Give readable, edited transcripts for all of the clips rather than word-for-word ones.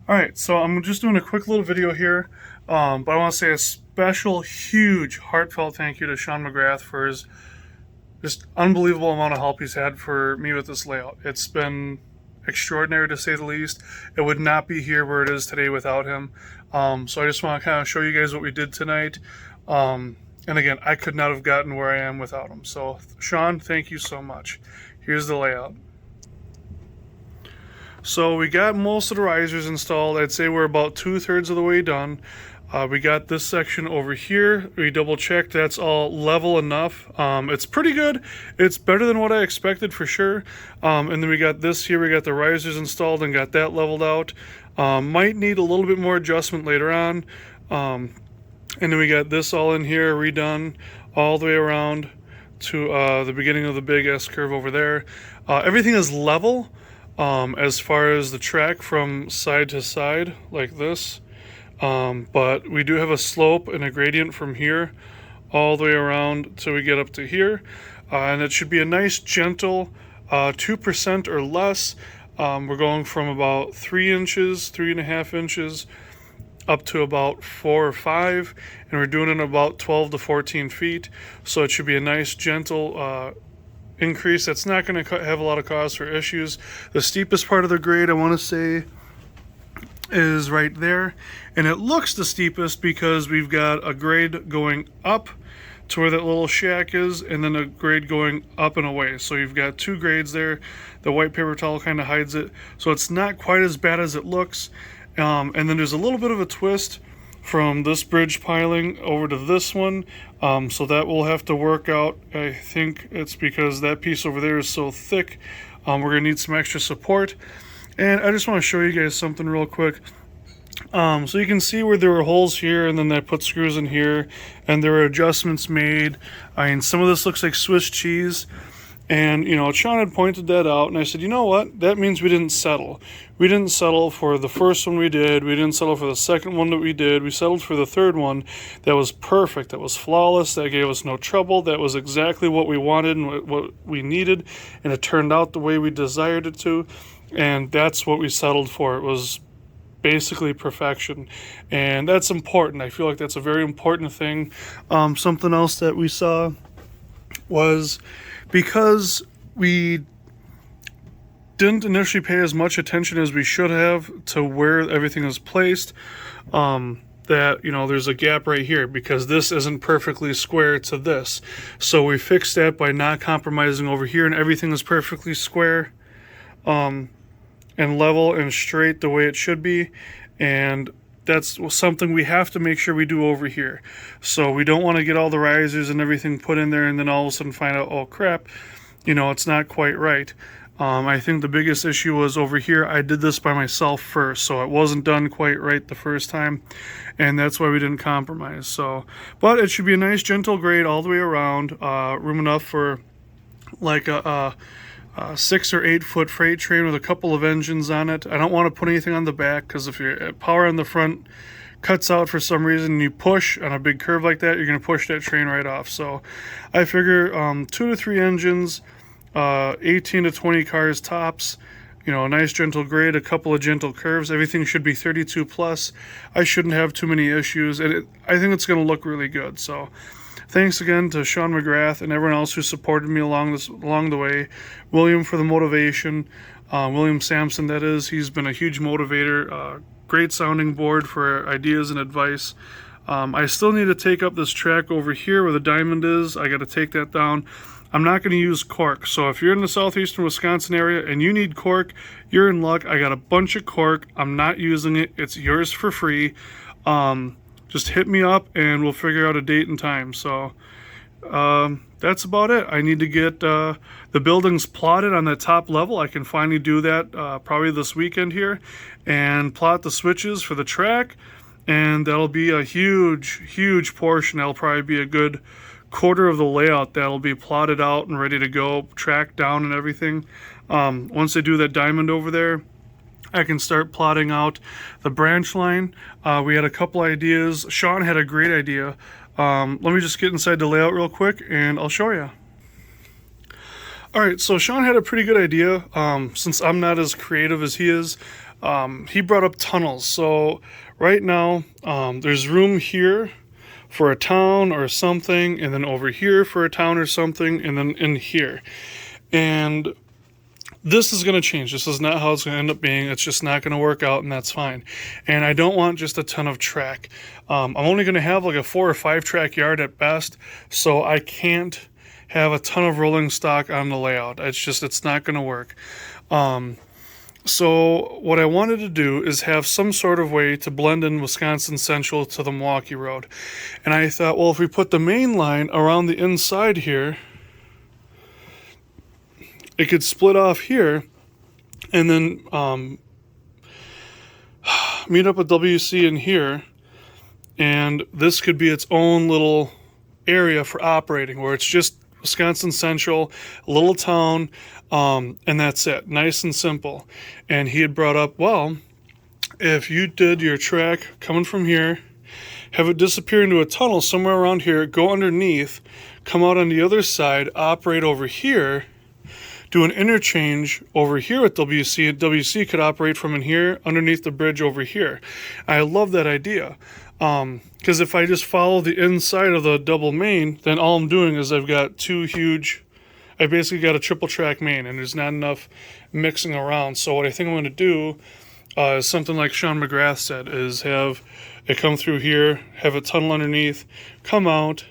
Alright, so I'm just doing a quick little video here, but I want to say a special, huge, heartfelt thank you to Sean McGrath for his just unbelievable amount of help he's had for me with this layout. It's been extraordinary to say the least. It would not be here where it is today without him. So I just want to kind of show you guys what we did tonight. And again, I could not have gotten where I am without him. So Sean, thank you so much. Here's the layout. So we got most of the risers installed. I'd say we're about 2/3 of the way done. We got this section over here. We double checked that's all level enough. It's pretty good. It's better than what I expected for sure. And then we got this here. We got the risers installed and got that leveled out. Might need a little bit more adjustment later on. And then we got this all in here redone all the way around to the beginning of the big S curve over there. Everything is level. As far as the track from side to side like this, but we do have a slope and a gradient from here all the way around till we get up to here, and it should be a nice gentle 2% or less. We're going from about 3 inches, 3.5 inches up to about 4 or 5, and we're doing it about 12 to 14 feet, so it should be a nice gentle increase. That's not going to have a lot of cause for issues. The steepest part of the grade, I want to say, is right there, and it looks the steepest because we've got a grade going up to where that little shack is, and then a grade going up and away. So you've got 2 grades there. The white paper towel kind of hides it, so it's not quite as bad as it looks. And then there's a little bit of a twist from this bridge piling over to this one, so that will have to work out. I think it's because that piece over there is so thick. We're gonna need some extra support, and I just want to show you guys something real quick. So you can see where there were holes here, and then I put screws in here, and there were adjustments made. I mean, some of this looks like Swiss cheese. And, you know, Sean had pointed that out, and I said, you know what? That means we didn't settle. We didn't settle for the first one we did. We didn't settle for the second one that we did. We settled for the third one that was perfect, that was flawless, that gave us no trouble. That was exactly what we wanted and what we needed, and it turned out the way we desired it to. And that's what we settled for. It was basically perfection, and that's important. I feel like that's a very important thing. Something else that we saw was, because we didn't initially pay as much attention as we should have to where everything is placed, that, you know, there's a gap right here because this isn't perfectly square to this. So we fixed that by not compromising over here, and everything is perfectly square and level and straight the way it should be. And that's something we have to make sure we do over here. So we don't want to get all the risers and everything put in there and then all of a sudden find out, oh crap, you know, it's not quite right. I think the biggest issue was over here. I did this by myself first, so it wasn't done quite right the first time, and that's why we didn't compromise. So, but it should be a nice gentle grade all the way around, room enough for like a 6 or 8 foot freight train with a couple of engines on it. I don't want to put anything on the back, because if your power on the front cuts out for some reason and you push on a big curve like that, you're going to push that train right off. So I figure 2 to 3 engines, 18 to 20 cars tops, you know, a nice gentle grade, a couple of gentle curves. Everything should be 32 plus. I shouldn't have too many issues, and I think it's going to look really good. So thanks again to Sean McGrath and everyone else who supported me along the way. William for the motivation. William Sampson, that is. He's been a huge motivator. Great sounding board for ideas and advice. I still need to take up this track over here where the diamond is. I got to take that down. I'm not going to use cork. So if you're in the southeastern Wisconsin area and you need cork, you're in luck. I got a bunch of cork. I'm not using it. It's yours for free. Just hit me up and we'll figure out a date and time. So that's about it. I need to get the buildings plotted on the top level. I can finally do that probably this weekend here, and plot the switches for the track, and that'll be a huge portion. That'll probably be a good quarter of the layout that'll be plotted out and ready to go, tracked down and everything. Once I do that diamond over there, I can start plotting out the branch line. We had a couple ideas. Sean had a great idea. Let me just get inside the layout real quick and I'll show you. All right, so Sean had a pretty good idea. Since I'm not as creative as he is, he brought up tunnels. So right now, there's room here for a town or something, and then over here for a town or something, and then in here. And this is going to change. This is not how it's going to end up being. It's just not going to work out, and that's fine. And I don't want just a ton of track. I'm only going to have like a 4 or 5 track yard at best, so I can't have a ton of rolling stock on the layout. It's not going to work. So what I wanted to do is have some sort of way to blend in Wisconsin Central to the Milwaukee Road. And I thought, well, if we put the main line around the inside here, it could split off here and then meet up with WC in here. And this could be its own little area for operating where it's just Wisconsin Central, a little town, and that's it. Nice and simple. And he had brought up, well, if you did your track coming from here, have it disappear into a tunnel somewhere around here, go underneath, come out on the other side, operate over here, do an interchange over here at WC, and WC could operate from in here underneath the bridge over here. I love that idea. Because if I just follow the inside of the double main, then all I'm doing is I've got I basically got a triple track main, and there's not enough mixing around. So what I think I'm going to do is something like Sean McGrath said, is have it come through here, have a tunnel underneath, come out,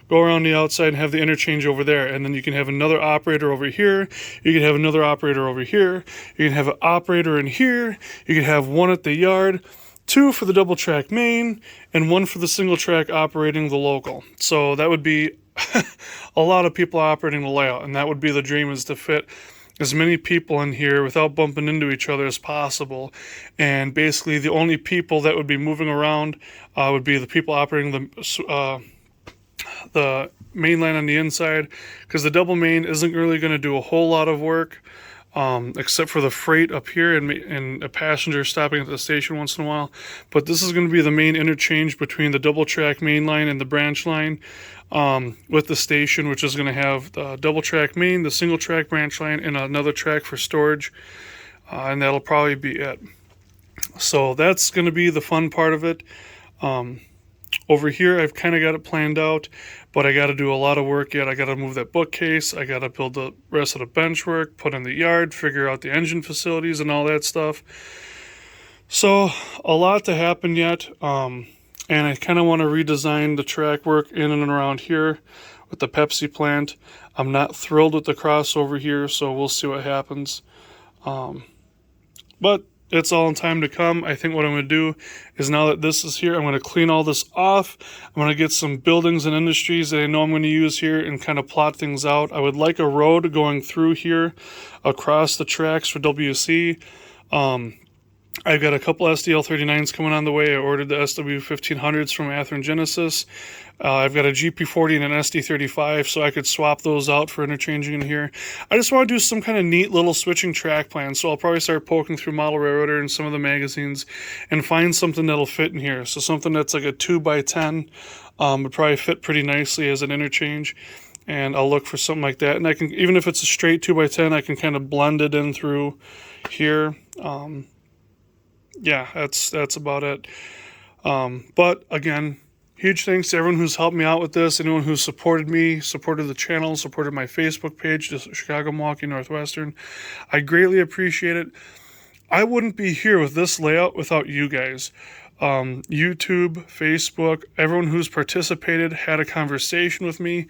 go around the outside and have the interchange over there. And then you can have another operator over here. You can have another operator over here. You can have an operator in here. You can have one at the yard, 2 for the double track main, and 1 for the single track operating the local. So that would be a lot of people operating the layout, and that would be the dream, is to fit as many people in here without bumping into each other as possible. And basically the only people that would be moving around would be the people operating the main line on the inside, because the double main isn't really going to do a whole lot of work. Except for the freight up here and a passenger stopping at the station once in a while. But this is going to be the main interchange between the double track main line and the branch line with the station, which is going to have the double track main, the single track branch line, and another track for storage. And that'll probably be it. So that's going to be the fun part of it. Over here, I've kind of got it planned out, but I got to do a lot of work yet. I got to move that bookcase. I got to build the rest of the benchwork, put in the yard, figure out the engine facilities and all that stuff. So a lot to happen yet. And I kind of want to redesign the track work in and around here with the Pepsi plant. I'm not thrilled with the crossover here, so we'll see what happens. But it's all in time to come. I think what I'm going to do is, now that this is here, I'm going to clean all this off. I'm going to get some buildings and industries that I know I'm going to use here and kind of plot things out. I would like a road going through here across the tracks for WC. I've got a couple SDL39s coming on the way. I ordered the SW1500s from Athearn Genesis. I've got a GP40 and an SD35, so I could swap those out for interchanging in here. I just want to do some kind of neat little switching track plan, so I'll probably start poking through Model Railroader and some of the magazines and find something that'll fit in here. So something that's like a 2x10 would probably fit pretty nicely as an interchange, and I'll look for something like that. And I can, even if it's a straight 2x10, I can kind of blend it in through here. Yeah, that's about it. But again, huge thanks to everyone who's helped me out with this, anyone who's supported me, supported the channel, supported my Facebook page, just Chicago, Milwaukee, Northwestern. I greatly appreciate it. I wouldn't be here with this layout without you guys. YouTube, Facebook, everyone who's participated, had a conversation with me.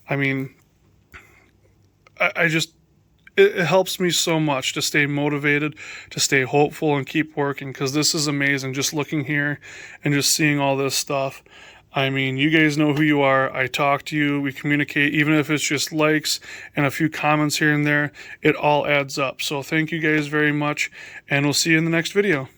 I mean, it helps me so much to stay motivated, to stay hopeful, and keep working, because this is amazing. Just looking here and just seeing all this stuff. I mean, you guys know who you are. I talk to you. We communicate, even if it's just likes and a few comments here and there. It all adds up. So thank you guys very much, and we'll see you in the next video.